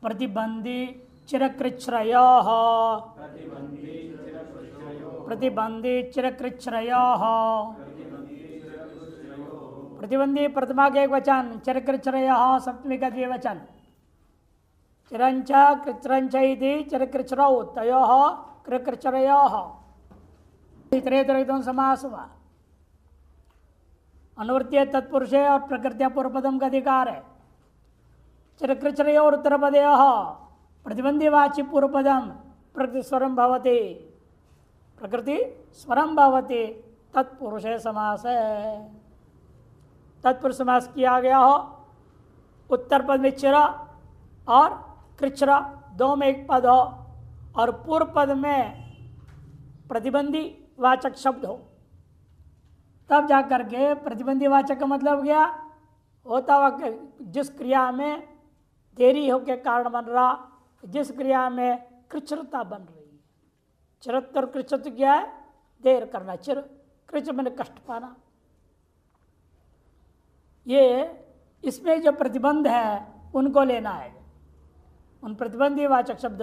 प्रतिबंधी चिरकृच्छ्रय प्रतिबंधी चिरकृच्छ्रय प्रतिबंधी प्रथमा के एक वचन चिरकृच्छ्रय सप्तमी का द्विवचन चिरंच कृच्छ्रंच इति चिरकृच्छ्रौ तयोः कृच्छ्रयोः इतरेतरेतुम समास हुआ। अनुवृत्तीय तत्पुरुष है और प्रकृत्या पूर्व पदम का अधिकार है। चिरकृच्छ्रयो और उत्तर पदयोः प्रतिबंधी वाची पूर्व पदम प्रकृति स्वरम भवति प्रकृति स्वरम भवति तत्पुरुष समास है। तत्पुरुष समास किया गया हो उत्तर पद में चिर और कृच्छ्र दो में एक पद हो और पूर्व पद में प्रतिबंधी वाचक शब्द हो तब जाकर के प्रतिबंधी वाचक का मतलब क्या होता हुआ जिस क्रिया में देरी हो के कारण बन रहा जिस क्रिया में कृच्छ्रता बन रही है। चिरत्व और कृच्छ्रत्व क्या है देर करना चिर कृच्छ मैंने कष्ट पाना। ये इसमें जो प्रतिबंध है उनको लेना है। उन प्रतिबंधी वाचक शब्द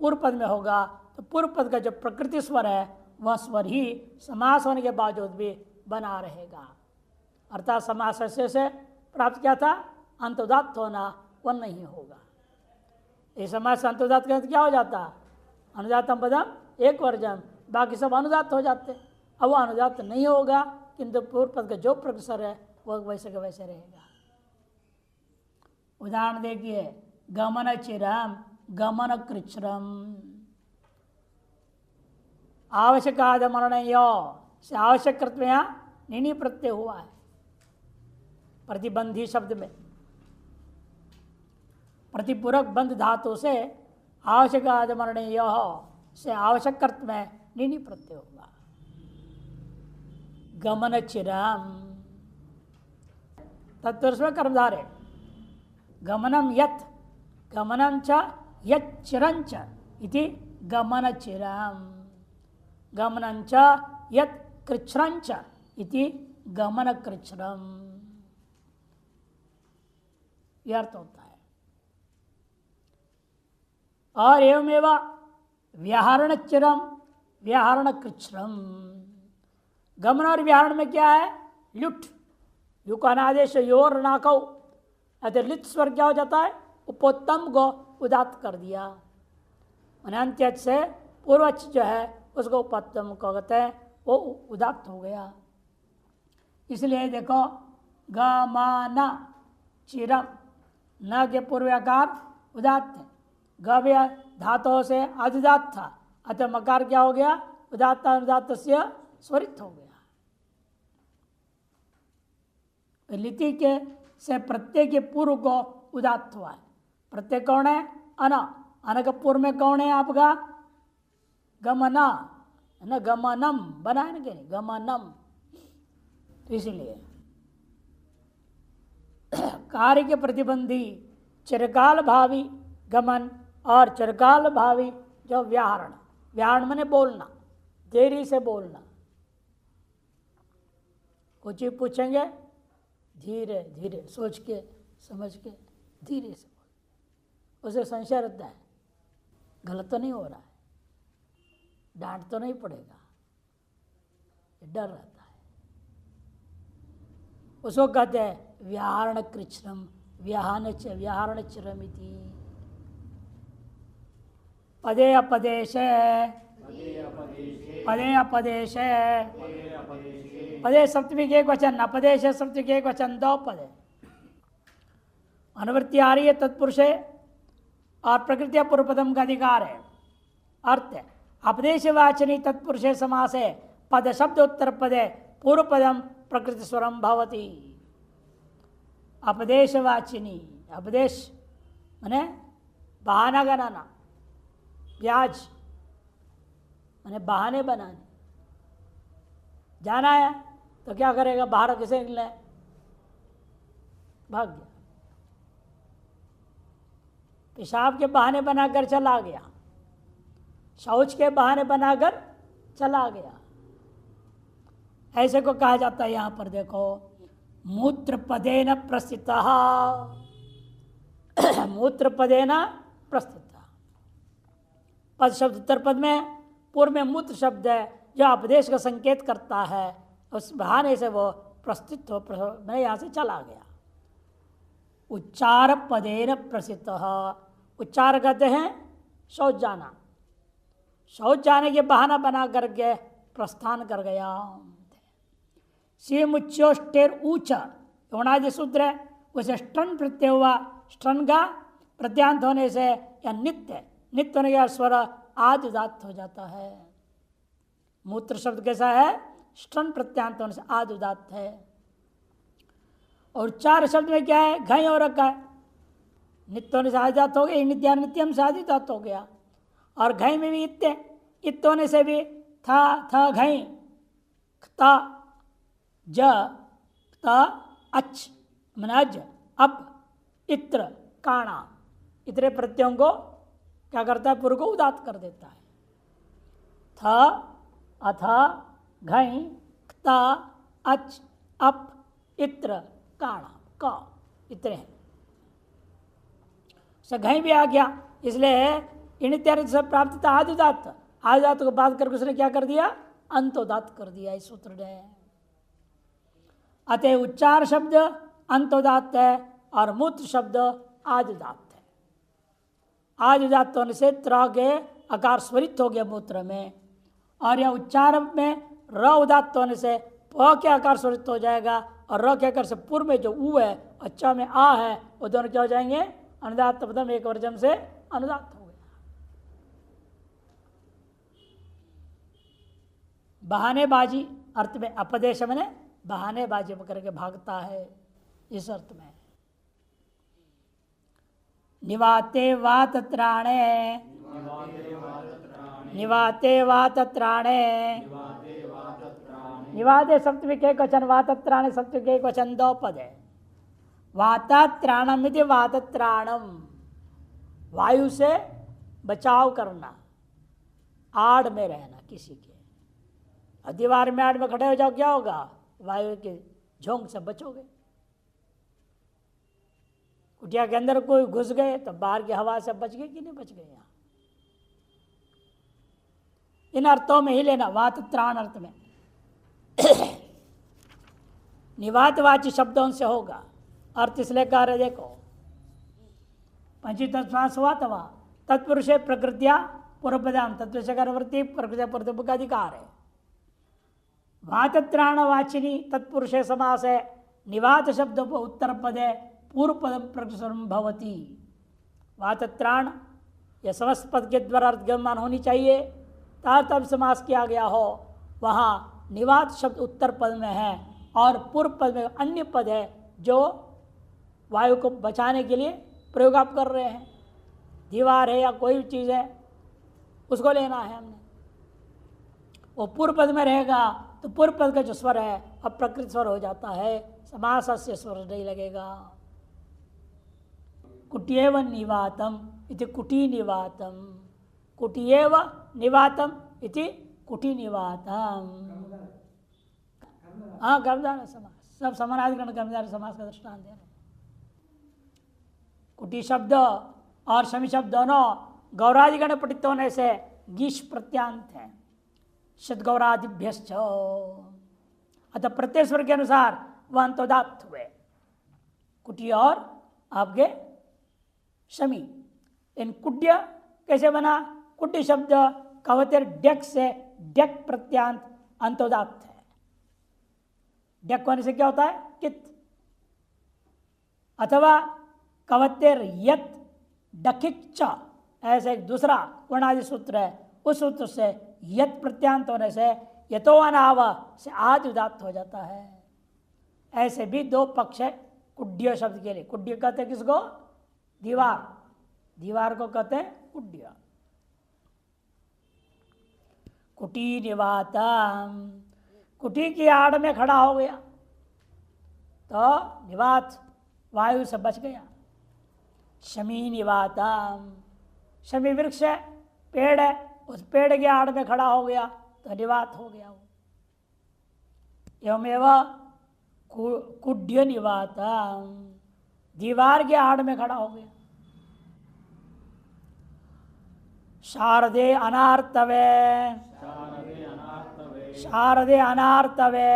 पूर्व पद में होगा तो पूर्व पद का जो प्रकृति स्वर है वह स्वर ही समास होने के बावजूद भी बना रहेगा। अर्थात समास से प्राप्त क्या था अंतोदात्त होना वह नहीं होगा। ये समास अंतोदात्त का क्या हो जाता अनुदात्तम पदम एक वर्जम बाकी सब अनुदात्त हो जाते। अब वो अनुदात्त नहीं होगा किंतु पूर्व पद का जो प्रकृति स्वर है वह वैसे का वैसे रहेगा। उदाहरण देखिए गमन चिरम गमन कृच्छ्रम आवश्यक आदमरणयो से आवश्यक कृत्व यहाँ निनी प्रत्यय हुआ है प्रतिबंधी शब्द में। प्रतिपूरक बंध धातु से आवश्यक आदमरणयो से आवश्यक कर्त में निनी प्रत्यय हुआ। गमन चिरम तत्पुरुष में कर्मधार है। गमनम यत् गमनम च यच्चिरंच इति गमन चिरम गमनं च यत् कृच्छ्रंच इति गमन कृच्छ्रम यह अर्थ होता है। और एवमेव व्याहरण चिरम व्याहरण कृच्छ्रम गमन और व्याहरण में क्या है लुट युक अनादेश योर नाकौ अतः लिट स्वर क्या हो जाता है उपोत्तम को उदात्त कर दिया। अनंत्य से पूर्वच जो है उसको उपत्तम को कहते हैं वो उदात्त हो गया। इसलिए देखो गमान चिरम न के पूर्वाकार उदात्त है। गव्य धातों से अधिदात था अतः मकार क्या हो गया उदात्त अनुदात्त से स्वरित हो गया। लिति के से प्रत्यय के पूर्व को उदात्त हुआ है। प्रत्यय कौन है अन अन का पूर्व में कौन है आपका गमना है ना गमनम बना है ना क्या गमनम। तो इसीलिए कार्य के प्रतिबंधी चिरकाल भावी गमन और चिरकाल भावी जो व्याहरण व्याहरण मैंने बोलना देरी से बोलना। कुछ ही पूछेंगे धीरे धीरे सोच के समझ के धीरे से बोल उसे संशय रहता है गलत तो नहीं हो रहा है डांट तो नहीं पड़ेगा डर रहता है। उसको कहते हैं व्याहरण कृच्छ्रम व्याहरण चिरमिति पदे अपदेश पदे अपदेश पदे सप्तमी के एक वचन अपदेश सप्तमी के एक वचन दो पदे अनुवृत्ति आ रही है तत्पुरुष है और प्रकृतिया पूर्व पदम का अधिकार है। अर्थ है अपदेशवाचनी तत्पुरुष समास है पद शब्द उत्तर पदे पूर्व पदम प्रकृति स्वरम भवति। अपदेशवाचिनी अपदेश माने बहाना बनाना ब्याज माने बहाने बनाने जाना है तो क्या करेगा बाहर किसे निकले भाग गया पेशाब के बहाने बनाकर चला गया शौच के बहाने बनाकर चला गया। ऐसे को कहा जाता है यहां पर देखो मूत्र पदेन प्रस्थितः मूत्र पदेन प्रस्थित। पद शब्द उत्तर पद में पूर्व में मूत्र शब्द है जो अपदेश का संकेत करता है, उस बहाने से वो प्रस्थित हो, मैं यहां से चला गया। उच्चार पदेन प्रसिद्ध, उच्चार कहते हैं शौच जाना, शौच जाने के बहाना बना करके प्रस्थान कर गया। सीमुच्योष्टेर ऊच यौनादि सूत्र है, उसे स्टन प्रत्यय हुआ, स्टन का प्रत्यांत होने से या नित्य नित्य होने का स्वर आदि उदात्त हो जाता है। मूत्र शब्द कैसा है? स्टन प्रत्यांत होने से आदि उदात्त है। और उच्चार शब्द में क्या है? घय हो रखा है, नित्य होने से आदिदात हो गया, नित्या नित्यम से आदिदात हो गया। और घय में भी इत्य, इत्य होने से भी था घय ता ज ता अच मनज अब इत्र काणा, इतने प्रत्ययों को क्या करता है? पूर्व को उदात्त कर देता है। थ अथ घय ता अच अप इत्र काणा, क इतने हैं, घय भी आ गया, इसलिए इन इत्यादि से प्राप्त था आदिदात, आदिदात को बात करके उसने क्या कर दिया? अंतोदात कर दिया इस सूत्र ने। अतः उच्चार शब्द अंतोदात है और मूत्र शब्द आदिदात है। आदिदात होने से त्र के आकार स्वरित हो गया मूत्र में, और यह उच्चार में र उदात्त होने से प के आकार स्वरित हो जाएगा, और र के आकार से पूर्व में जो ऊ है, अच्छा में आ है, वो दोनों क्या हो जाएंगे? अनुदात्त पदम एक वर्जम से अनुदात्त हो गया। बहानेबाजी अर्थ में अपदेश मैंने बहानेबाजी करके भागता है, इस अर्थ में। निवाते वा तत्राणे, निवाते वा तत्राणे, निवाते सप्तमी के क्वचन, वा तत्राणे सप्तमी के क्वचन, दो पद है। वातात्राणम यदि वातत्राणम, वायु से बचाव करना, आड़ में रहना किसी के। दीवार में आड़ में खड़े हो जाओ, क्या होगा? वायु के झोंक से बचोगे। कुटिया के अंदर कोई घुस गए तो बाहर की हवा से बच गए कि नहीं बच गए? यहां इन अर्थों में ही लेना, वातत्राण अर्थ में। निवातवाची शब्दों से होगा अर्थ, इसलिए कह रहे देखो, पंचीतत्वास हुआ तवा तत्पुरुषे प्रकृतिया पूर्वपदाम तत्व से कर्मवृत्ति प्रकृति पूर्व का अधिकार है। वातत्राण वाचिनी तत्पुरुषे समास है, निवात शब्द उत्तर पद है, पूर्व पद प्रकृति भवती। वातत्राण यह समस्त पद के द्वारा अर्थगमान होनी चाहिए, तब समास किया गया हो, वहाँ निवात शब्द उत्तर पद में है और पूर्व पद में अन्य पद है जो वायु को बचाने के लिए प्रयोग आप कर रहे हैं। दीवार है या कोई भी चीज़ है, उसको लेना है हमने, वो पूर्व पद में रहेगा तो पूर्व पद का जो स्वर है अब प्रकृत स्वर हो जाता है, समास से स्वर नहीं लगेगा। कुटियेव निवातम इति कुटी निवातम, कुटियेव निवातम इति कुटी निवातम। हाँ, कर्मधारय समास, सब समानाधिकरण कर्मधारय समास का दृष्टांत है। कुटी शब्द और शमी शब्द दोनों गौरादिगण पठित होने से गीश प्रत्यांत है, शतगौरादिभ्यश्च, अतः प्रत्यय स्वर के अनुसार वह अंतोदात्त हुए, कुटी और आपके शमी। इन कुड्य कैसे बना? कुटी शब्द कवतिर डक से डक प्रत्यांत अंतोदात्त है। डक होने से क्या होता है? कित। अथवा कवतिर यत डकिच, ऐसे एक दूसरा वर्णादि सूत्र है, उस सूत्र से यत प्रत्यांत होने से यतो अनाव से आदि उदात्त हो जाता है। ऐसे भी दो पक्ष है कुड्य शब्द के लिए। कुड्य कहते हैं किसको? दीवार, दीवार को कहते हैं कुड्य। कुटी निवातम, कुटी की आड़ में खड़ा हो गया तो निवात वायु से बच गया। शमी निवातम, शमी वृक्ष है, पेड़ है, उस पेड़ के आड़ में खड़ा हो गया तो निवात हो गया वो। एवमेव कुड्य निवातम, दीवार के आड़ में खड़ा हो गया, शारदे अनार्तवे, शारदे अनार्तवे,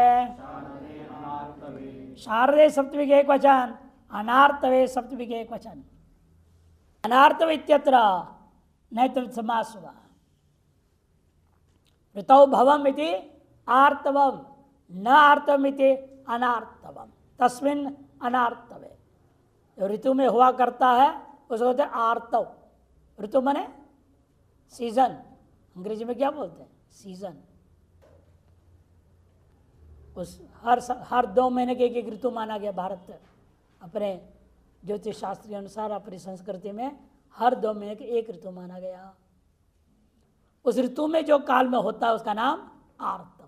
शारदे सप्तमी के एक वचन, अनार्तवे सप्तमी के एक वचन। अनार्तव इत्यत्र नैतृ समास हुआ। ऋतौ भवम इति आर्तवम, न आर्तवम इति अनार्तवम, तस्मिन् अनार्तवे। जो ऋतु में हुआ करता है उसको बोलते हैं आर्तव। ऋतु माने सीजन, अंग्रेजी में क्या बोलते हैं? सीजन। उस हर 2 महीने के एक ऋतु माना गया। भारत अपने ज्योतिष शास्त्र के अनुसार, अपनी संस्कृति में हर 2 महीने के एक ऋतु माना गया। उस ऋतु में जो काल में होता है उसका नाम आर्तव।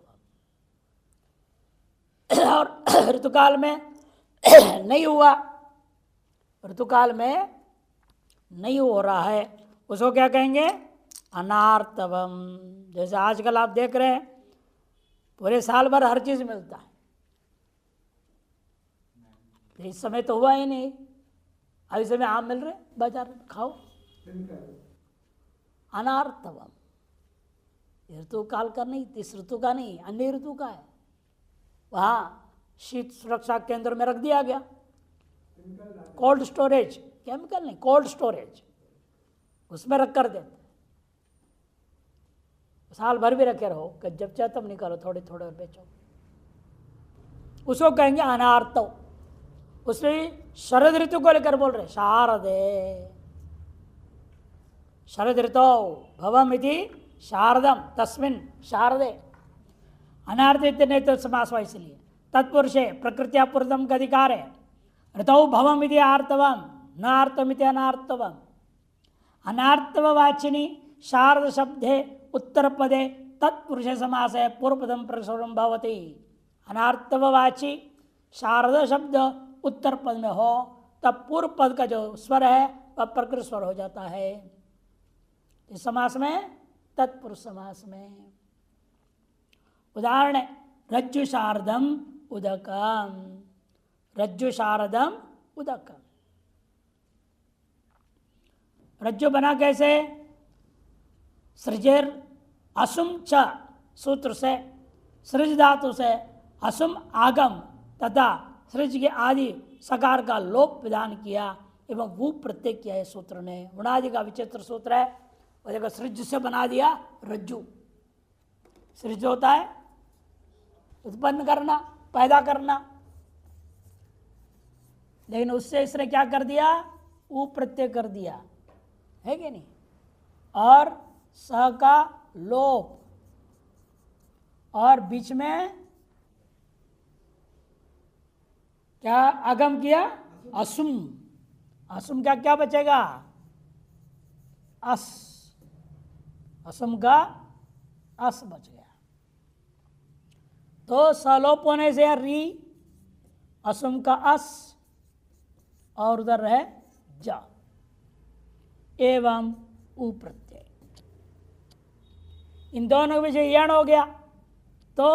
और ऋतुकाल में नहीं हुआ, ऋतुकाल में नहीं हो रहा है, उसको क्या कहेंगे? अनार्तवम। जैसे आजकल आप देख रहे हैं पूरे साल भर हर चीज मिलता है, इस समय तो हुआ ही नहीं। अब इस समय आम मिल रहे बाजार में, खाओ। अनार्तवम, ऋतु काल का नहीं, इस ऋतु का नहीं, अन्य ऋतु का है। वहाँ शीत सुरक्षा केंद्र में रख दिया गया, कोल्ड स्टोरेज, केमिकल नहीं, कोल्ड स्टोरेज, उसमें रख कर देते। साल भर भी रखे रहो, कि जब चाहे तब निकालो, थोड़े थोड़े और बेचो। उसको कहेंगे अनार्तव। उसमें शरद ऋतु को लेकर बोल रहे शारदे, शरद ऋतु भवम इति शारदम, तस्मिन् शारदे। अनार्थ नहीं तो समास हुआ, इसलिए तत्पुरुषे प्रकृत्या पूर्वम का अधिकार है। ऋतौ भवम इति आर्तवम, न आर्तवम इति अनार्तवम। अनार्तववाचिनी शारद शब्दे उत्तर पदे तत्पुरुषे समास है, पूर्व पदम प्रसुरम भवति। अनार्तववाची शारद शब्द उत्तर पद में हो तब पूर्व पद का जो स्वर है वह प्रकृत स्वर हो जाता है। इस समास में, तत्पुरुष समास में। उदाहरण रज्जु शारदम उदकम, रज्जु शारदम उदकम। रज्जु बना कैसे? सृजेर असुम च सूत्र से, सृज धातु से असुम आगम तथा सृज के आदि सकार का लोप विधान किया एवं वो प्रत्यय किया है सूत्र ने। उणादि का विचित्र सूत्र है, और जगह सृज से बना दिया रज्जु। सृज होता है उत्पन्न करना, पैदा करना, लेकिन उससे इसने क्या कर दिया? ऊ प्रत्यय कर दिया है कि नहीं? और स का लोप, और बीच में क्या आगम किया? असुम। असुम का क्या बचेगा? अस, असुम का अस बच गया। तो सलोप होने से री, असुम का अस, और उधर रहे जा एवं उ प्रत्यय। इन दोनों में से यण हो गया तो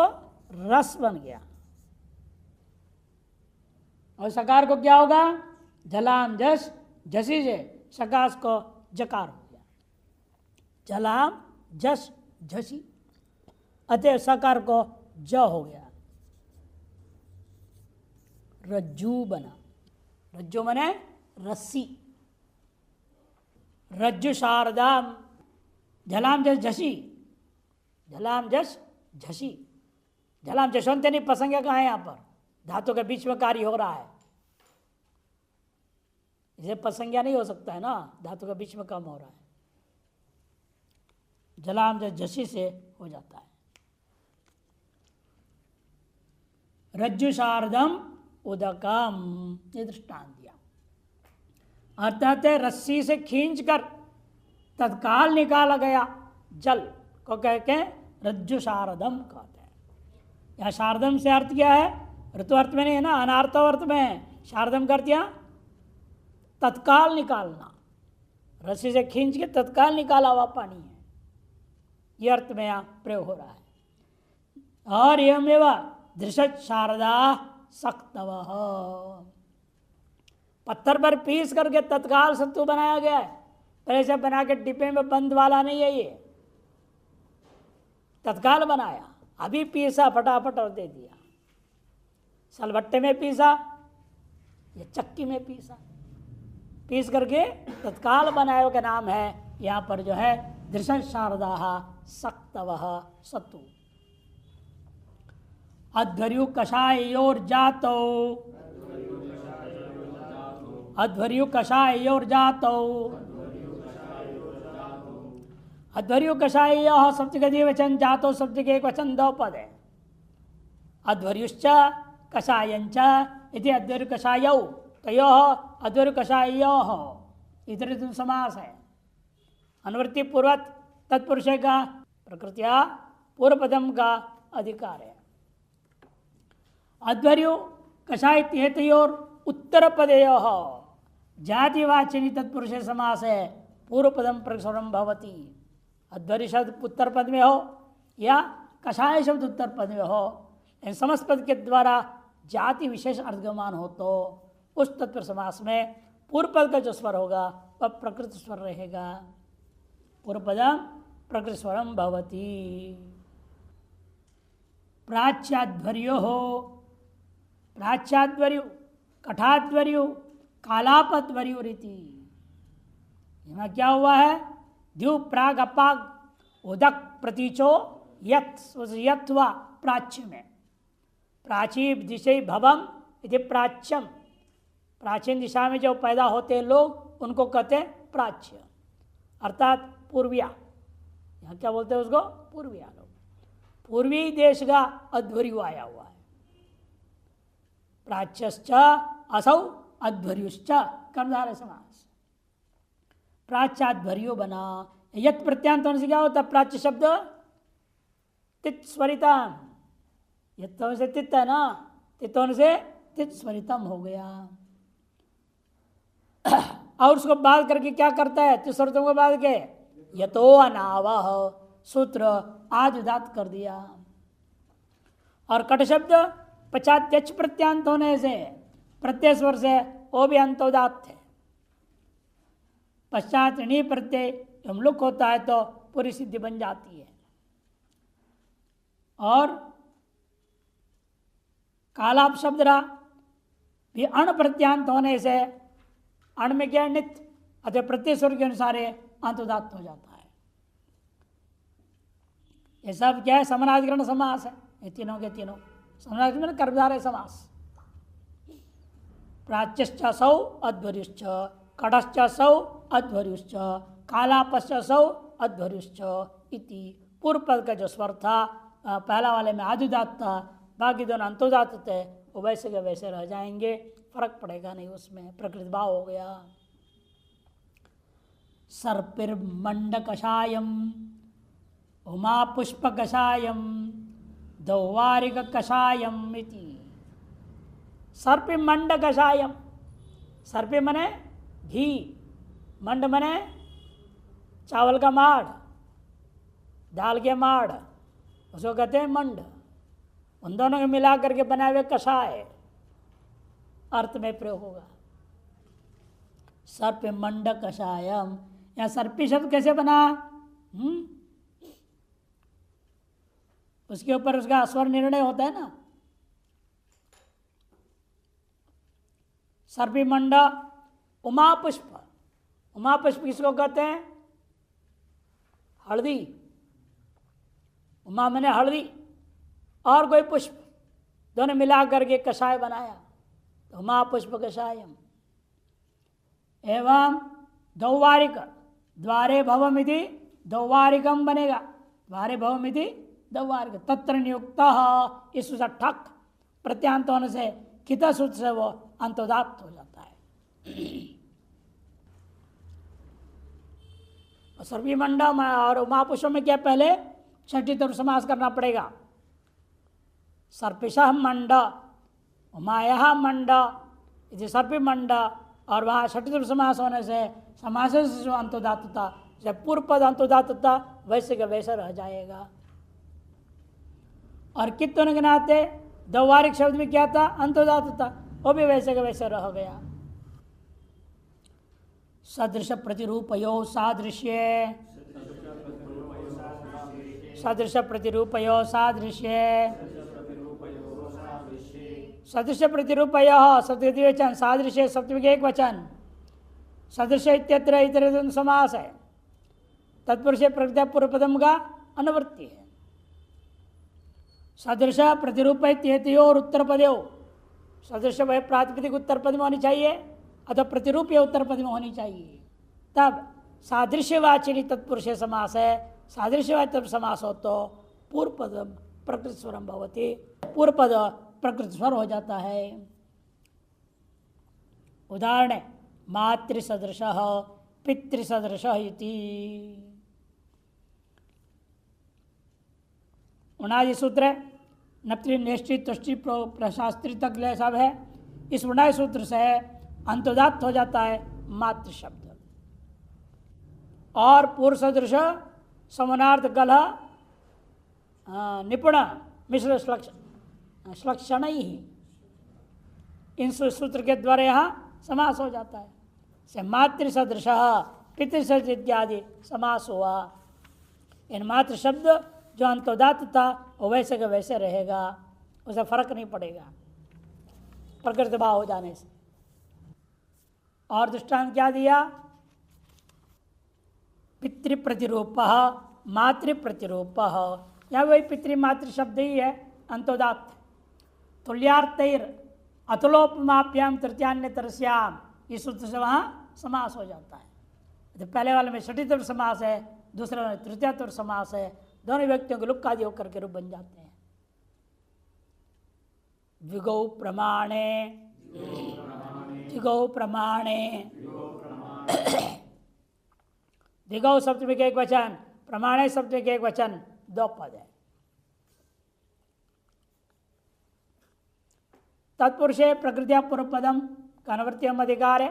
रस बन गया, और सकार को क्या होगा? जलाम जस, जसी से सकाश को जकार हो गया, जलाम जस झसी, अतः सकार को ज हो गया, रज्जू बना। रज्जु मने रस्सी। रज्जु शारदाम, झलाम जस झसी, झलाम जस झसी। झलाम जशवंत नहीं, पसंग कहाँ है? यहाँ पर धातु के बीच में कार्य हो रहा है, इसे पसंज्ञा नहीं हो सकता है ना, धातु के बीच में काम हो रहा है। जलाम जस झसी से हो जाता है। रज्जु शारदम उदकम, ये दृष्टांत दिया। अर्थात रस्सी से खींचकर तत्काल निकाला गया जल को कह के रज्जु शारदम कहते हैं। यहाँ शारदम से अर्थ क्या है? ऋतु अर्थ में नहीं है ना, अनार्तव अर्थ में है। शारदम कर दिया तत्काल निकालना, रस्सी से खींच के तत्काल निकाला हुआ पानी है, यह अर्थ में यहाँ प्रयोग हो रहा है। और एवमेव दृशत शारदा सक्तव, पत्थर पर पीस करके तत्काल सत्तू बनाया गया है, तो ऐसे बना के डिब्बे में बंद वाला नहीं है ये, तत्काल बनाया, अभी पीसा फटाफट और दे दिया। सलबट्टे में पीसा या चक्की में पीसा, पीस करके तत्काल बनाए का नाम है यहाँ पर जो है दृश्य शारदा सक्तव सतु। अध्वर्यु कषायोर जातो, अध्वर्यु कषायोर जातो, अध्वर्यु कषाय सप्तगति वचन, जातो शब्द के एक वचन 2 पद है। अध्वर्युश्च कषायंच इति अध्वर्यु कषायौ, तयो अध्वर्यु कषायोः इतर समास है। अनुवृत्ति पूर्वक तत्पुरुष का प्रकृतिया पूर्व पदम का अधिकार है। अध्वर्यु कषाय हेतयोर उत्तर पदयोः जातिवाचिनी तत्पुरुष समास है, पूर्व पदम प्रसुरम भवति। अध्वर्य शब्द उत्तर पद में हो या कषाय शब्द उत्तर पद में हो, इन समस्त पद के द्वारा जाति विशेष अर्थगमान हो तो उस तत्पुरुष समास में पूर्व पद का जो स्वर होगा वह प्रकृति स्वर रहेगा। पूर्व पदम प्रकृति स्वरम भवति। प्राच्याध्वर्यो हो, प्राच्याध्वर्यु, कठाध्वर्यु, कालापध्वर्यु रीति। यहाँ क्या हुआ है? द्यु प्राग अपाग उदक प्रतीचो यत् हुआ प्राच्य में। प्राची दिशा भवम इति प्राच्यम, प्राचीन दिशा में जो पैदा होते हैं लोग उनको कहते हैं प्राच्य, अर्थात पूर्विया। यहाँ क्या बोलते हैं उसको? पूर्विया लोग। पूर्वी देश का अध्वर्यु आया हुआ है। प्राच्यश्च असौ अध्वर्युश्च कर्मधारय समास। प्राच्याध्वर्यो बना, यत् प्रत्यांत होने से क्या होता है? प्राच्य शब्द तित स्वरितम, यत् होने से तित है ना, तित होने से तित स्वरितम हो गया। और उसको बाध करके क्या करता है? तित स्वरितम को बाध के यतो अनावह सूत्र आज उदात कर दिया। और कट शब्द पश्चात्यच प्रत्यांत होने से प्रत्यय स्वर से वो भी अंतोदात है। पश्चात णी प्रत्यय हम लुक होता है तो पूरी सिद्धि बन जाती है। और कालाप शब्द रहा भी अण प्रत्यांत होने से, अण में क्या नित अतः प्रत्यय स्वर के अनुसार अंतोदात हो जाता है। ये सब क्या है? समानाधिकरण समास है। ये तीनों के तीनों समानाधिकरण कर्मधारय समास। प्राच्यश्च सौ अध्वर्युश्च, कटश्च सौ अध्वर्युश्च, कालापश्च सौ अध्वर्युश्च इति। पूर्व पद का जो स्वर था पहला वाले में आदुदात था, बाकी दोनों अंतोदात थे, वो वैसे के वैसे रह जाएंगे, फर्क पड़ेगा नहीं उसमें, प्रकृति भाव हो गया। सर्पिर्मंड कषायम, उमा पुष्प कषायम, दौवारिक कषायम इति। सर्पि मंड कषायम, सर्पि मने घी, मंड मने चावल का माड़, दाल के माड़, उसको कहते हैं मंड। उन दोनों को मिला करके बनाए हुए कषाय अर्थ में प्रयोग होगा। सर्प मंड कषायम, या सर्पी शब्द कैसे बना? उसके ऊपर उसका स्वर निर्णय होता है ना। सर्पी मंड, उमा पुष्प, उमा पुष्प किसको कहते हैं? हल्दी, उमा मैंने हल्दी और कोई पुष्प दोनों मिला करके कषाय बनाया तो उमा पुष्प कषायम। एवं दौवारिक, द्वारे भवमिति दौवारिकम बनेगा, द्वारे भवमिति दौवारिक। तत्र नियुक्त इस ठक प्रत्यांत होने से कित सूत्र से वो अंतोदात हो जाता है। सर्वी मंडा और उमापुष्प में क्या पहले छठी तरफ समास करना पड़ेगा। सर्पिशः मंड, उमायः मंड, इसे सर्पि मंड, और वहाँ छठी तरफ समास होने से समास से जो अंतोदात था, जब पूर्व पद अंतोदात था वैसे का वैसे रह जाएगा। और कित होने के नाते दौवारिक शब्द में क्या था? अंतोदात था, वो भी वैसे का वैसे रह गया। सदृश प्रतिरूपयो सादृश्य, सदृश प्रतिरूपयो सादृश्य, सदृश प्रतिरूपयो सप्तमी वचन, सादृश्य सप्तमी एक वचन, सदृश इत्यत्र इतर समास है, तत्पुरुष प्रकृति पूर्वपदम का अनुवृत्ति है। सदृश प्रतिरूप और उत्तर पदो, सदृश वह प्रातिपदिक उत्तर पद में होनी चाहिए अथवा प्रतिरूप उत्तर पद में होनी चाहिए। तब सादृश्यवाचिनी तत्पुरुष समास है, सादृश्यवाची तब समास हो तो पूर्व पद प्रकृति स्वरम भवति, पूर्व पद प्रकृति स्वर हो जाता है। उदाहरण मातृसदृश पितृसदृश इति। उनादि सूत्र है, नप्ति नेष्टि तुष्टि प्रशास्त्री तक ले सब है। इस उनादि सूत्र से अंतोदात्त हो जाता है मातृ शब्द। और पूर्व सदृश समानार्थ गलह निपुण मिश्र श्लक्षण ही इन सूत्र के द्वारा यहाँ समास हो जाता है। से मातृ सदृश पितृसदृश इत्यादि समास हुआ। इन मातृ शब्द जो अंतोदात्त था वो वैसे का वैसे रहेगा, उसे फर्क नहीं पड़ेगा प्रकृति भाव हो जाने से। और दृष्टांत क्या दिया? पितृ प्रतिरूप मातृ प्रतिरूप, या वही पितृ मातृ शब्द ही है अंतोदात्त। तुल्यार्तैर अतुलोपमाप्याम तृतीयान्य तरस्याम, इस सूत्र से वहाँ समास हो जाता है। तो पहले वाले में षठी तृतीय समास है, दूसरे में तृतीय तृतीय समास है, दोनों व्यक्तियों के लुक्कादि होकर के रूप बन जाते हैं। विगौ प्रमाणे, दिगौ प्रमाणे, दिगौ सप्तमी के एक वचन, प्रमाणे सप्तमी के एक वचन, दो पद है। तत्पुरुषे प्रकृतिया पूर्व पदम का अनुवृत्ति अधिकार है।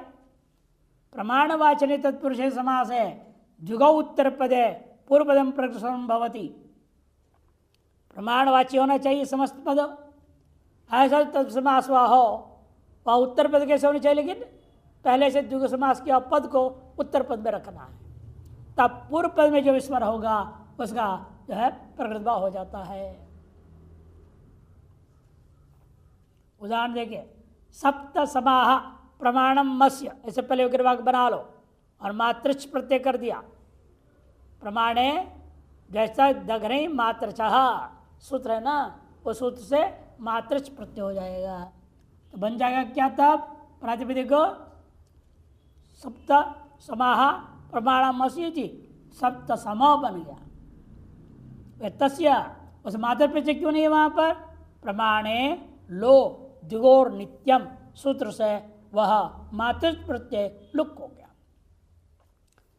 प्रमाणवाचने तत्पुरुषे समास है, जुगौ उत्तर पदे पूर्व पदम प्रकृति भवति। प्रमाणवाची होना चाहिए समस्त पद, ऐसा तब समास हुआ हो वह उत्तर पद कैसे होनी चाहिए, लेकिन पहले से जुग समास किया पद को उत्तर पद में रखना है, तब पूर्व पद में जो विस्मर होगा उसका जो है प्रकृति भाव हो जाता है। उदाहरण देखिए, सप्त समाह प्रमाणम मत्स्य, ऐसे पहले विग्रहवाक्य बना लो और मातृच प्रत्यय कर दिया। प्रमाणे जैसा दग्ने मातृचः सूत्र है ना, वो सूत्र से मातृच प्रत्यय हो जाएगा, तो बन जाएगा क्या तब प्रातिपदिक सप्त समाह प्रमाणमस्य जी, सप्त समाह बन गया। तस्य उस मातृ प्रत्यय क्यों नहीं है वहां पर? प्रमाणे लो दिगोर नित्यम सूत्र से वह मातृ प्रत्यय लुक हो गया।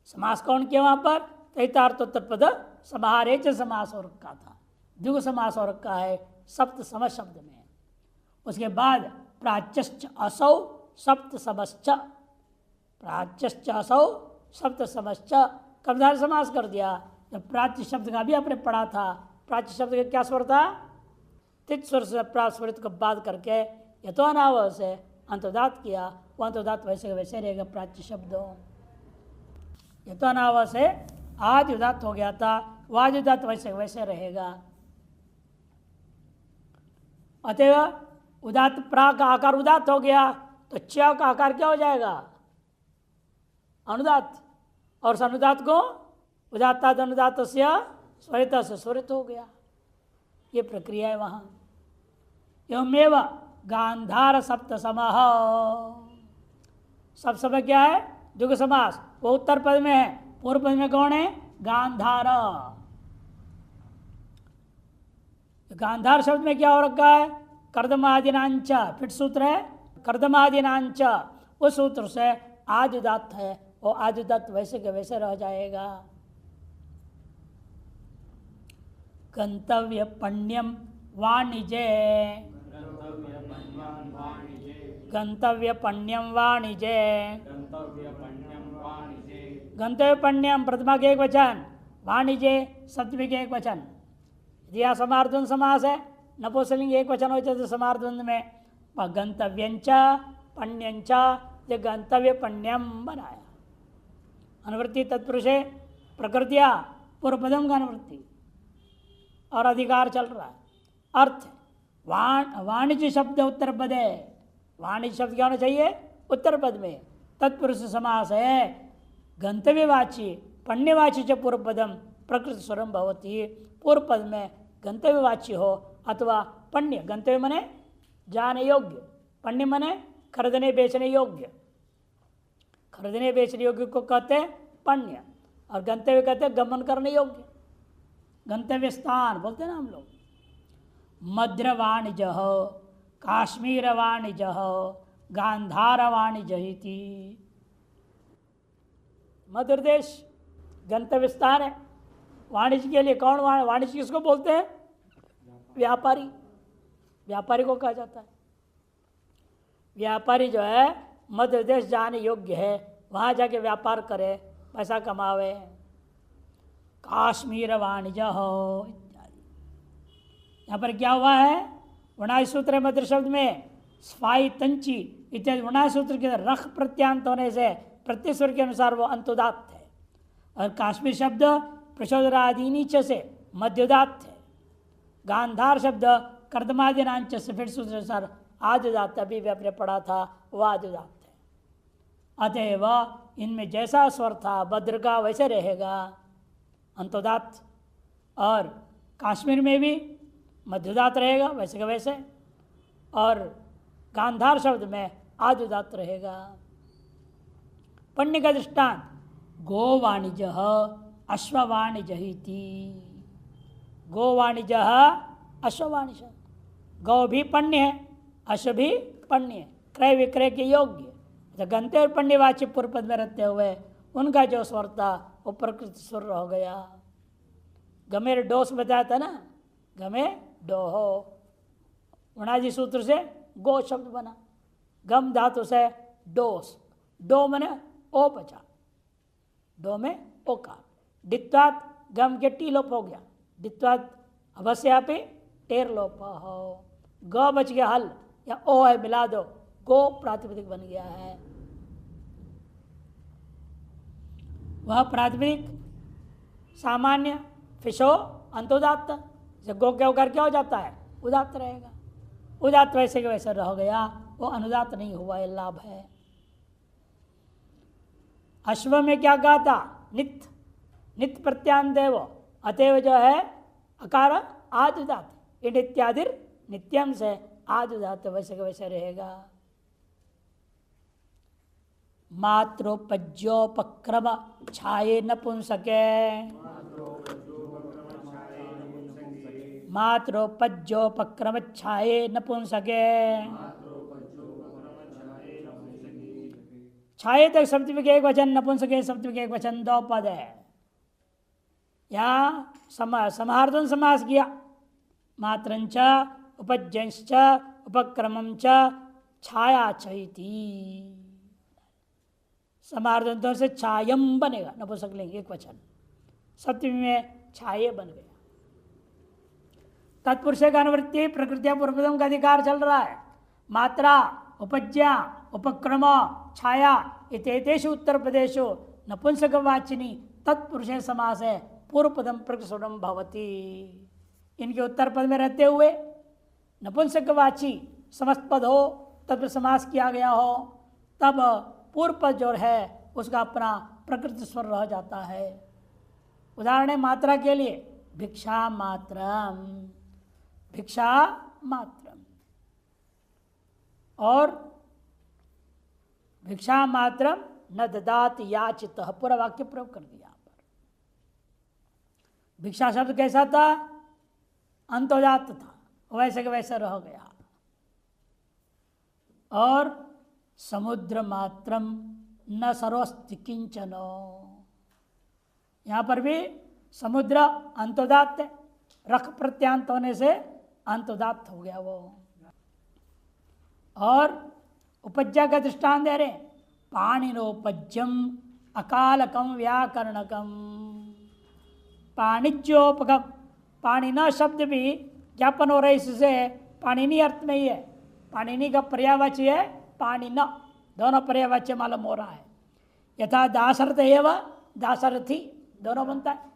समास कौन किया वहां पर? तैतार्थोत्तर पद समाहारे च समास हो रखा था, द्विगु समास हो रखा है सप्त सम शब्द में। उसके बाद प्राच्यश्च असौ सप्त समश्च, प्राच्यश्च असौ सप्त समश्च कर्मधारय समास कर दिया। जब प्राच्य शब्द का भी आपने पढ़ा था, प्राच्य शब्द का क्या स्वर था? तित स्वर से प्रास्वरित को बाद करके यतो अनाव से अंतोदात किया, वो अंतोदात वैसे वैसे रहेगा प्राच्य शब्द। यतो अनाव से आदि उदात हो गया था, वाज उदात वैसे वैसे रहेगा। अतएव उदात प्रा का आकार उदात हो गया तो च का आकार क्या हो जाएगा? अनुदात, और अनुदात को उदात्ताद अनुदात से स्वरित से स्वरित हो गया। ये प्रक्रिया है वहाँ। एवमेव गांधार सप्त समाह, सब समय क्या है? द्विगु समास, वो उत्तर पद में है, पूर्व पद में कौन है? गांधार। गांधार शब्द में क्या हो रखा है? कर्दमादिनांच, फिर सूत्र है कर्दमादिनांच, उस सूत्र से आदिदात है, वो आदिदात वैसे के वैसे रह जाएगा। गंतव्य पण्यम वाणिजे, गंतव्य पण्यम वाणिजे, गंतव्य पण्यम प्रथमा के एक वचन, वाणिजे सप्तमी के एक वचन। यदि समार्द्वंद समास है, नपुंसकलिंग एक वचन हो जाए समार्द्वंद में, गंतव्यंच पण्यंच, गंतव्य पण्यम बनाया। अनुवृत्ति तत्पुरुष है, प्रकृतिया पूर्व पदम का अनुवृत्ति और अधिकार चल रहा है। अर्थ वाणिज्य शब्द उत्तर पद है, वाणिज्य शब्द क्या होना चाहिए उत्तर पद में। तत्पुरुष समास है गंतव्यवाची पण्यवाची च पूर्व पदम प्रकृति स्वरम भवती। पूर्व पद में गंतव्यवाची हो अथवा पण्य, गंतव्य मने जाने योग्य, पण्य मने खरीदने बेचने योग्य, खरीदने बेचने योग्य को कहते हैं पण्य, और गंतव्य कहते हैं गमन करने योग्य, गंतव्य स्थान बोलते हैं ना हम लोग। मध्य वाणिज्य काश्मीर वाणिज्य गांधार वाणिज्य इति। मध्य प्रदेश गंतव्य स्थान है वाणिज्य के लिए। कौन वाणिज्य किसको बोलते हैं? व्यापारी, व्यापारी को कहा जाता है। व्यापारी जो है मध्य प्रदेश जाने योग्य है, वहाँ जाके व्यापार करे, पैसा कमावे। काश्मीर वाणिज्य हो इत्यादि। यहाँ पर क्या हुआ है? वनाय सूत्र मध्य शब्द में स्वाई तंची इत्यादि वनाय सूत्र के रख प्रत्यांत होने से प्रत्यय स्वर के अनुसार वो अंतोदात्त है, और काश्मीर शब्द प्रचोदरादीनी च से मध्योदात्त है। गांधार शब्द कर्दमादिनांच से फिर सूत्र अनुसार आद्योदात्त, अभी भी आपने पढ़ा था वह आद्योदात्त है। अतएव इनमें जैसा स्वर था भद्र का वैसे रहेगा अंतोदात्त, और काश्मीर में भी मध्योदात्त रहेगा वैसे का वैसे, और गांधार शब्द में आद्योदात्त रहेगा। पण्य का दृष्टांत गो वाणिज्य अश्व वाणिज्य इति। गो वाणिज्य अश्व वाणिज्य, गौ भी पण्य है, अश्व भी पण्य है, क्रय विक्रय के योग्य। तो गंते और पण्यवाची पूर्व पद में रहते हुए उनका जो स्वर था वो प्रकृति स्वर हो गया। गमेर डोस बताया था ना, गमे डोहो, वनाजी सूत्र से गो शब्द बना, गम धातु से डोस, डो मने ओ बचा, डो में ओकार, डित्वात गम के टी लोप हो गया, डित्वात अवश्य यहाँ पे टेर लोप हो, ग बच गया हल या ओ है मिला दो, गो प्रातिपदिक बन गया है। वह प्रातिपदिक सामान्य फिशो अंतोदात्त, जब गो के होकर क्या हो जाता है उदात्त रहेगा। उदात्त वैसे के वैसे रह गया, वो अनुदात्त नहीं हुआ, ये लाभ है। अश्व में क्या कहा था? नित्य, नित्य प्रत्यांत है वो, अतएव जो है अकार आदुदात, इट इत्यादि नित्यम से आदुदात वैसे के वैसे रहेगा। मात्रोपज्योपक्रम छाये नपुंसके, मात्रोपज्योपक्रम छाये नपुंसके। छाये तक सप्तमी के एक वचन, नपुंसके सप्तमी के एक वचन, दो पद है। यहाँ समाहार्दन समास किया, मात्रंच उपज्यंश्च उपक्रमं च छाया चैति। समाहार्दन से छायम बनेगा, नपुंसक लेंगे एक वचन, सप्तमी में छाये बन गया। तत्पुरुष का अनुवृत्ति प्रकृतिया पूर्वपदम का अधिकार चल रहा है। मात्रा उपज्ञा उपक्रम छाया इतेतेषु उत्तर प्रदेशो नपुंसक वाचिनी तत्पुरुष समास है पूर्व पदम प्रकृतिम भवती। इनके उत्तर पद में रहते हुए नपुंसक वाची समस्त पद हो, तब समास किया गया हो, तब पूर्व पद जो है उसका अपना प्रकृति स्वर रह जाता है। उदाहरण मात्रा के लिए भिक्षा मात्रम, भिक्षा मात्रम, और भिक्षा मात्रम न ददात याचित, पूरा वाक्य प्रयोग कर दिया। पर भिक्षा शब्द कैसा था? अंतोदात्त था, वैसे के वैसे रह गया। और समुद्र मात्रम न सर्वस्ति किंचनो, यहां पर भी समुद्र अंतोदात्त है, रख प्रत्यांत होने से अंतोदात्त हो गया वो। और उपज्ञा का दृष्टांत दे रहे, पाणिनोपज्यम अकालकम व्याकरणकम। पाणिज्योपगम, पाणिना शब्द भी ज्ञापन हो रहा है, इससे पाणिनी अर्थ में ही है। पाणिनी का पर्यायवाची है पाणिना, दोनों पर्यायवाच्य मालूम हो रहा है। यथा दासर्थ एव दाशरथी दोनों बनता है।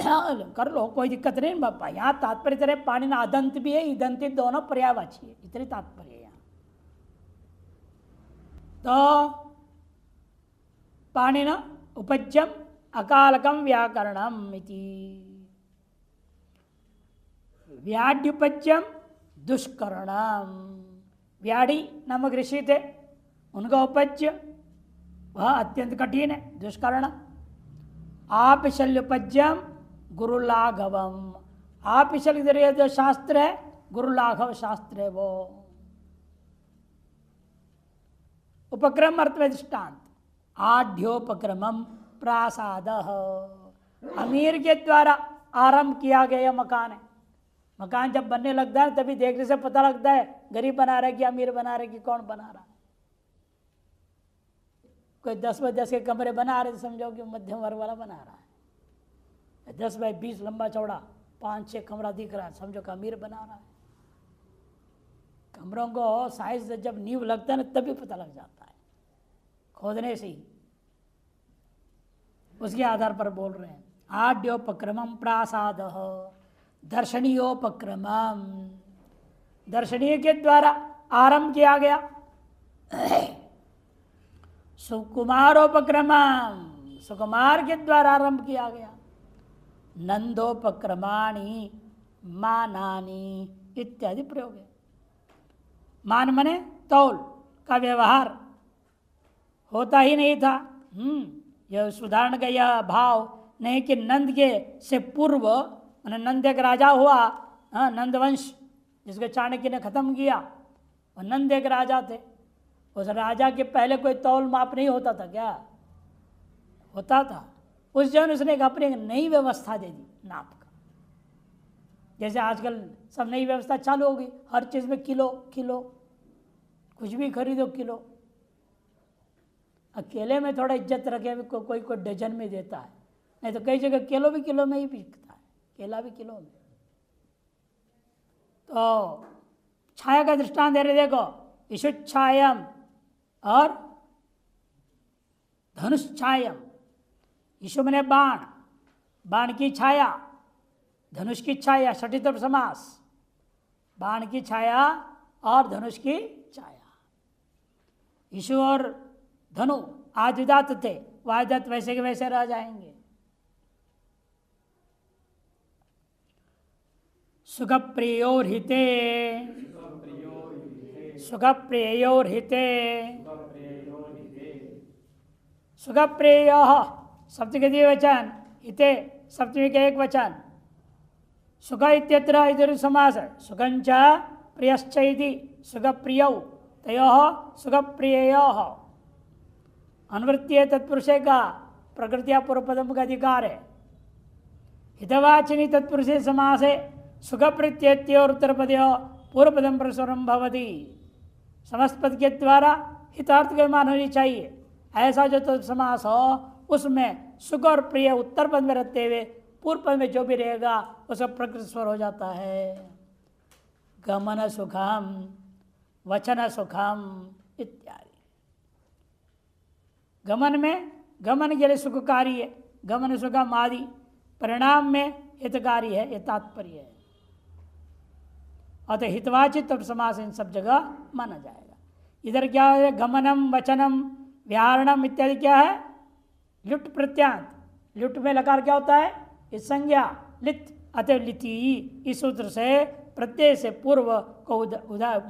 हाँ, कर लो, कोई दिक्कत नहीं बापा। यहाँ तात्पर्य तेरे पानी ना अदंत भी है, इदंत दोनों पर्यायवाची है, इतनी तात्पर्य है यहाँ। तो पानी ना उपज्यम अकालकम व्याकरणम इति। व्याड्युपज्यम दुष्करणम। व्याड़ी नामक ऋषि थे, उनका उपज्य वह अत्यंत कठिन है, दुष्करण। आप शल्युपज्यम गुरुलाघवम। आप शल्य जो शास्त्र है, गुरुलाघव शास्त्र है वो। उपक्रम अर्थ में दृष्टांत। आढ़्योपक्रमम प्रासाद। अमीर के द्वारा आरंभ किया गया मकान है। मकान जब बनने लगता है तभी देखने से पता लगता है गरीब बना रहा है कि अमीर बना रहा है कि कौन बना रहा है। कोई 10 बाय 10 के कमरे बना रहे तो समझो कि मध्यम वर्ग वाला बना रहा है। 10 बाय 20 लंबा चौड़ा 5-6 कमरा दिख रहा है, समझो कि अमीर बना रहा है। कमरों को साइज जब नींव लगता है ना तभी पता लग जाता है, खोदने से ही। उसके आधार पर बोल रहे हैं। आड्योपक्रमम प्रासाद दर्शनीयोपक्रमम। दर्शनीय के द्वारा आरंभ किया गया। सुकुमारोपक्रमम। सुकुमार के द्वारा आरंभ किया गया। नंदोपक्रमाणी मानानी इत्यादि प्रयोग है। मान मने तौल का व्यवहार होता ही नहीं था। यह सुधारण का यह भाव नहीं कि नंद के से पूर्व, नंद एक राजा हुआ, नंदवंश जिसको चाणक्य ने खत्म किया, और नंद एक राजा थे। उस राजा के पहले कोई तौल माप नहीं होता था क्या? होता था। उस जन उसने अपनी नई व्यवस्था दे दी नाप का। जैसे आजकल सब नई व्यवस्था चालू हो गई, हर चीज़ में किलो किलो, कुछ भी खरीदो किलो। अकेले में थोड़ा इज्जत रखे, कोई कोई डजन में देता है, नहीं तो कई जगह किलो भी किलो में ही बिकता है, केला भी किलो में। तो छाया का दृष्टांत दे रहे, देखो ईशुच्छायम और धनुष्छायम। ईशु मने बाण, बाण की छाया, धनुष की छाया, षठितम समास। बाण की छाया और धनुष की छाया। ईशु और धनु आदिदात थे, वायदात वैसे के वैसे रह जाएंगे। सुखप्रियोर्हिते, सुखप्रियोर्हिते, सुखप्रिय सप्तमी के द्विवचन, हिते सप्तमी के एक वचन। सुख इत्यत्र इधर समास है। सुखंच प्रियश्च इति सुखप्रियौ तयोः सुखप्रिययोः। अनुवृत्तीय तत्पुरुषे का प्रकृतिया पूर्वपदम का अधिकार है। हितवाचिनी तत्पुरुषे समासे सुख प्रत्यय उत्तरपदयो पूर्वपदम प्रसुरम भवति। समस्त पद के द्वारा हितार्थ के मान होनी चाहिए। ऐसा जो समास हो उसमें सुख और प्रिय उत्तर पद में रहते हुए पूर्व पद में जो भी रहेगा उसका प्रकृति स्वर हो जाता है। गमन सुखम, वचन सुखम इत्यादि। गमन में, गमन के लिए सुखकारी है, गमन सुखम आदि। परिणाम में हितकारी है, ये तात्पर्य है। अतः हितवाचित और समास इन सब जगह माना जाएगा। इधर क्या है? गमनम, वचनम, व्याहरणम इत्यादि क्या है? लुट प्रत्यांत। लुट में लकार क्या होता है? इस संज्ञा लित, अतः लिति। इस सूत्र से प्रत्यय से पूर्व को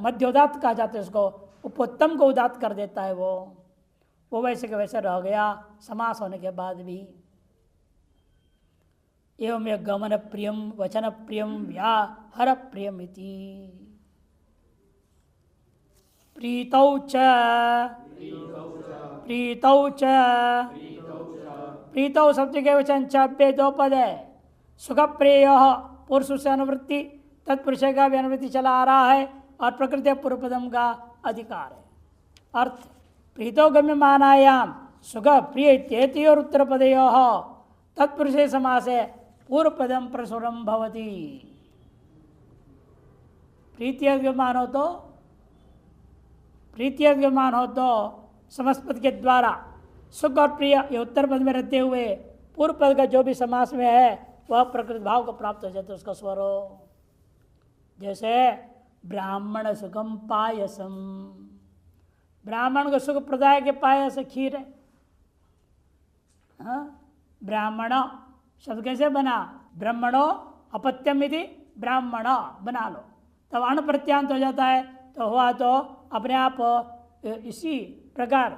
मध्योदात कहा जाता है, उसको उपोत्तम को उदात कर देता है। वो वैसे के वैसे रह गया समास होने के बाद भी। एवं यह गमन प्रियम, वचन प्रियम, व्याहर प्रियम इति। प्रीतौ च, प्रीतौ च, प्रीतौ शब्द के वचन चे दो पद है। सुख प्रिय पुरुष से अनुवृत्ति, तत्पुरुष का भी अनुवृत्ति चला आ रहा है और प्रकृति पूर्व पदम का अधिकार है। अर्थ प्रीतो गम्य मानायाम सुख प्रिय इत्येति और उत्तर पदयो तत्पुरुषे समास है पूर्व पदम प्रसुरम भवति। प्रीत्यमान हो तो, प्रीत्यमान हो तो समस्त पद के द्वारा सुख और प्रिय ये उत्तर पद में रहते हुए पूर्व पद का जो भी समास में है वह प्रकृति भाव को प्राप्त हो जाता है उसका स्वर हो। जैसे ब्राह्मण सुखम पायसम, ब्राह्मण को सुख प्रदाय के पायस खीर है। ब्राह्मण शब्द कैसे बना? ब्राह्मणो अपत्यम यदि ब्राह्मण बना लो तब अण प्रत्यांत हो जाता है। तो हुआ तो अपने आप इसी प्रकार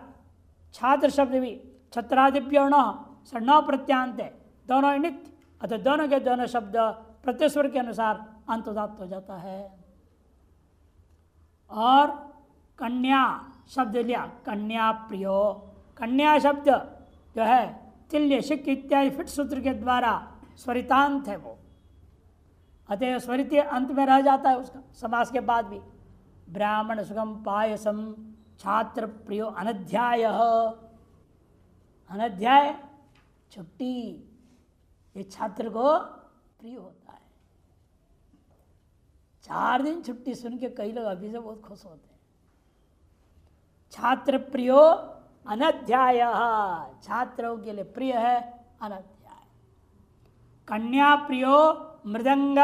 छात्र शब्द भी छत्रादिप्यो न प्रत्यांत है, दोनों नित्य अतः दोनों के दोनों शब्द प्रत्यस्वर के अनुसार अंतोदात्त हो जाता है। और कन्या शब्द लिया, कन्या प्रियो, कन्या शब्द जो है तिल्य शिक इत्यादि फिट सूत्र के द्वारा स्वरितांत है वो, अतः स्वरित अंत में रह जाता है उसका समास के बाद भी। ब्राह्मण सुगम पायसम छात्र प्रियो अनध्याय, अनध्याय छुट्टी, ये छात्र को प्रिय होता है। 4 दिन छुट्टी सुन के कई लोग अभी से बहुत खुश होते हैं। छात्र प्रियो अनध्याय, छात्रों के लिए प्रिय है अनध्याय। कन्या प्रियो मृदंग,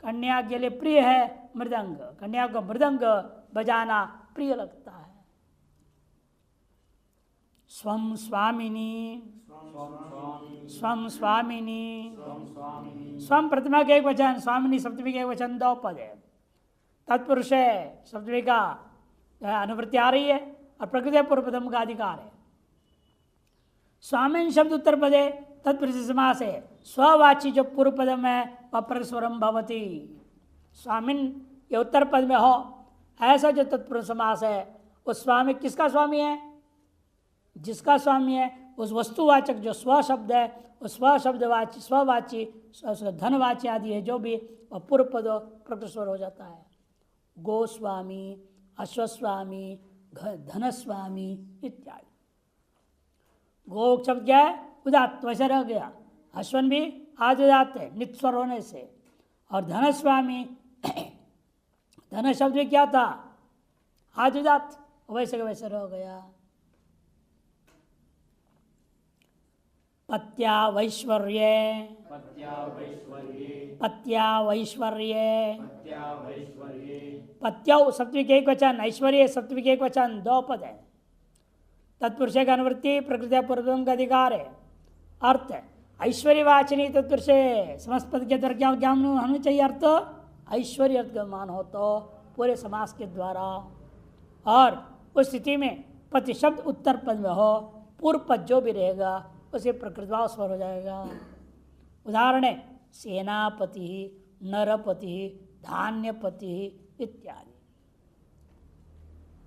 कन्या के लिए प्रिय है मृदंग, कन्या को मृदंग बजाना प्रिय लगता है। स्वम स्वामिनी, स्वम स्वामिनी, स्वम प्रतिमा के एक वचन, स्वामिनी सप्तमी के एक वचन, 2 पद है। तत्पुरुष है सप्तमी का अनुवृत्ति आ रही है और प्रकृति पूर्व पदम का अधिकार है। स्वामिन शब्द उत्तर पदे तत्पुरुष समास है। स्ववाची जो पूर्व पदम है वह परस्वरम भवती। स्वामिन ये उत्तर पद में हो ऐसा जो तत्पुरुष समास है उस स्वामी किसका स्वामी है? जिसका स्वामी है उस वस्तुवाचक जो स्व शब्द है उस स्व शब्दवाची स्ववाची धनवाची आदि है जो भी वह पूर्व पद प्रकृतिस्वर हो जाता है। गोस्वामी, अश्वस्वामी, धनस्वामी इत्यादि। गो शब्द क्या है? उदात्त वैसे रह गया। अश्वन भी आज उदात्त है निस्वर होने से। और धनस्वामी धन शब्द में क्या था? आज उदात्त, वैसे का वैसे रह गया। पत्या वैश्वर्य, पत्या वैश्वर्य, पत्याव सप्तमी के एक वचन, ऐश्वर्य सप्तमी के एक वचन, 2 पद है। तत्पुरुष का अनुवृत्ति प्रकृति पूर्वम का अधिकार है। अर्थ ऐश्वर्यवाचिनी तत्पुरुष समस्त पद के द्वारा क्या ज्ञान होना चाहिए? अर्थ ऐश्वर्य अर्थ का मान हो तो पूरे समास के द्वारा। और उस स्थिति में पति शब्द उत्तर पद में हो, पूर्व पद जो भी रहेगा उसे प्रकृतिभाव स्वर हो जाएगा। उदाहरण है सेनापति, नरपति, धान्यपति इत्यादि।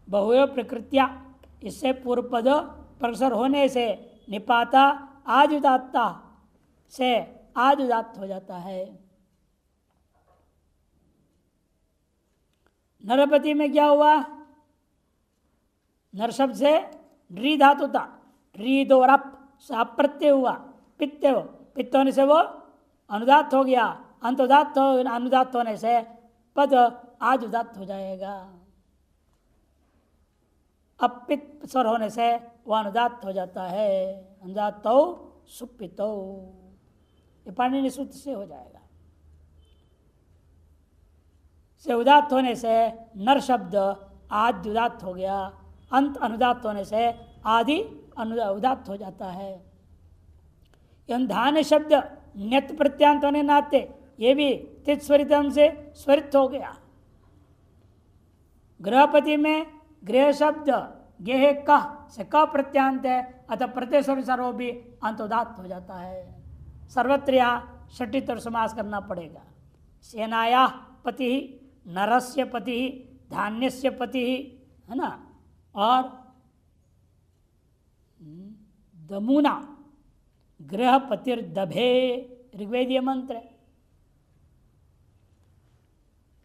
बहु प्रकृत्या इससे पूर्व पद प्रसर होने से निपाता आजुदात्ता से आजुदात्त हो जाता है। नरपति में क्या हुआ? नर शब्द से री धातु था, री दो रप अप्रत्यय हुआ, पित्त हो, पित्त होने से वो अनुदात्त हो गया, अंतोदात्त हो, अनुदात्त होने से पद आजुदात्त हो जाएगा। अपित्त स्वर होने से वह अनुदात्त हो जाता है। अनुदात्त सुपित, ये पाणिनि सूत्र से हो जाएगा। से उदात्त होने से नर शब्द आदि उदात्त हो गया, अंत अनुदात्त होने से आदि उदात्त हो जाता है। एवं धान शब्द न्यत प्रत्यांत होने नाते ये भी तित स्वरितम से स्वरित हो गया। गृहपति में गृह शब्द गेह कह से क प्रत्यांत है, अतः प्रत्यय सर्व भी अंतोदात्त हो जाता है। सर्वत्र यहाँ षटितर समास करना पड़ेगा। सेनाया पति, नरस्य पति, धान्यस्य पति, है ना, और दमुना गृहपतिर्दभे ऋग्वेदीय मंत्र।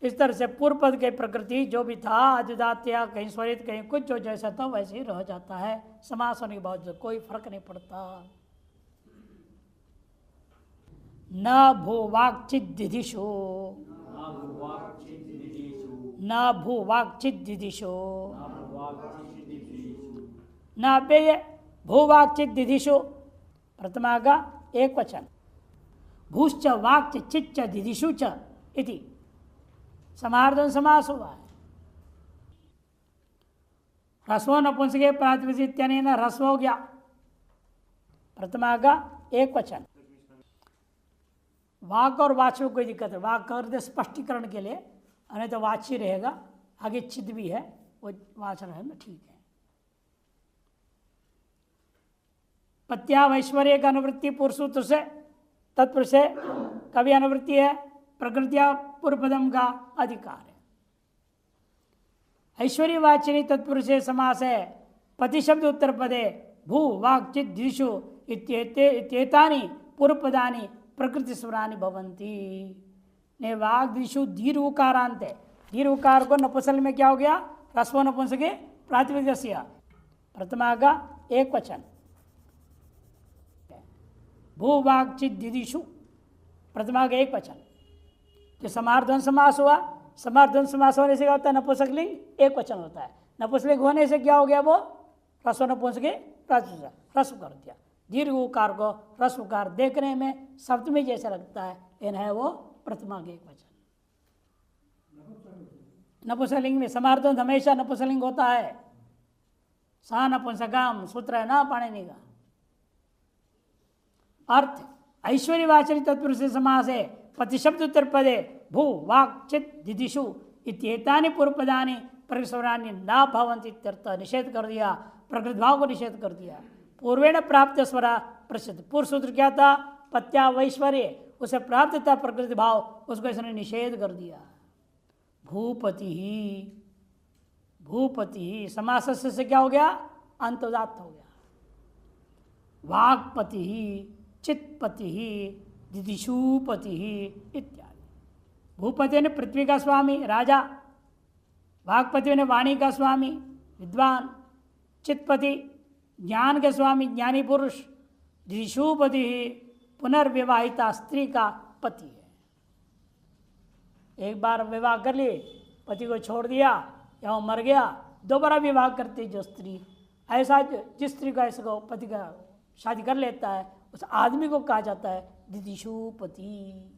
इस तरह से पूर्व पद के प्रकृति जो भी था आजुदात्त या कहीं स्वरित कहीं कुछ जो जैसा था वैसे ही रह जाता है। समास होने के बावजूद कोई फर्क नहीं पड़ता। न भूवाक्चिदिदिशो, न भूवाक्चिदिदिशो, न अव्यय भूवाक्चित दिदिशु प्रथमा का एक वचन भूश्च वाक्च चिच्च दिदिशु च इति समार्धन समास हुआ है। ह्रस्व नपुंसके प्रातिपदिक ह्रस्व हो गया। प्रथमा का एक वचन। वाक और वाच्य में कोई दिक्कत है, वाक कर दे स्पष्टीकरण के लिए, नहीं तो वाच्य रहेगा, आगे चिद भी है, वो वाचन है ना, ठीक है। पत्या वैश्वर्य का अनुवृत्ति पुरुषसूत्र से तत्पुरुष से कभी अनुवृत्ति है, प्रकृतिया पूर्वपदम का अधिकार है। ऐश्वर्यवाचिनी तत्पुरुष से समास है। पति शब्द उत्तर पदे भू वाक् चित् दिशु इत्येतानि पूर्वपदानि प्रकृति स्वरानि भवन्ति। ने वाक् दिशु दीर्घ उकारांत है। दीर्घ उकार को नपुंसक में क्या हो गया? ह्रस्व नपुंसके प्रातिपदिकस्य प्रथमा का एक वचन। भू वाक् चित् दिदिशु प्रथमा का एक वचन। जो समार्धन समास हुआ, समार्धन समास होने से क्या होता है? नपुंसकलिंग एक वचन होता है। नपुंसकलिंग होने से क्या हो गया? वो ह्रस्व नपुंसके प्रातिपदिक ह्रस्व कर दिया। दीर्घ उकार को ह्रस्व उकार देखने में सप्तमी जैसा लगता है, लेकिन है वो प्रथमा के एक वचन। नपुंसकलिंग में समार्धन हमेशा नपुंसकलिंग होता है। सा नपुंसकम सूत्र है ना पाणिनि का। अर्थ ऐश्वर्यवाचनी तत्पुरुष से समास है। पति शब्द उत्तर पदे भू वाक् चित् दिदिशु इत्येतानि पूर्वपदानि प्रकृतिस्वरानि न भवन्ति इत्यर्थ निषेध कर दिया। प्रकृति भाव को निषेध कर दिया। पूर्वेण प्राप्त स्वरा प्रसिद्ध। पूर्व सूत्र क्या था? पत्या वैश्वर्य, उसे प्राप्त था प्रकृति भाव, उसको इसने निषेध कर दिया। भूपति ही, भूपति ही समास से क्या हो गया? अंतोदात्त हो गया। वाक्पति ही, चित्पति ही, दिदिशुपति ही इत्यादि। भूपति ने पृथ्वी का स्वामी राजा, वाक्पति ने वाणी का स्वामी विद्वान, चित्पति ज्ञान के स्वामी ज्ञानी पुरुष, दिदिशुपति ही पुनर्विवाहिता स्त्री का पति है। एक बार विवाह कर लिए, पति को छोड़ दिया या वो मर गया, दोबारा विवाह करती जो स्त्री, ऐसा जिस स्त्री का ऐसा पति का शादी कर लेता है, उस आदमी को कहा जाता है दिदिशुपति।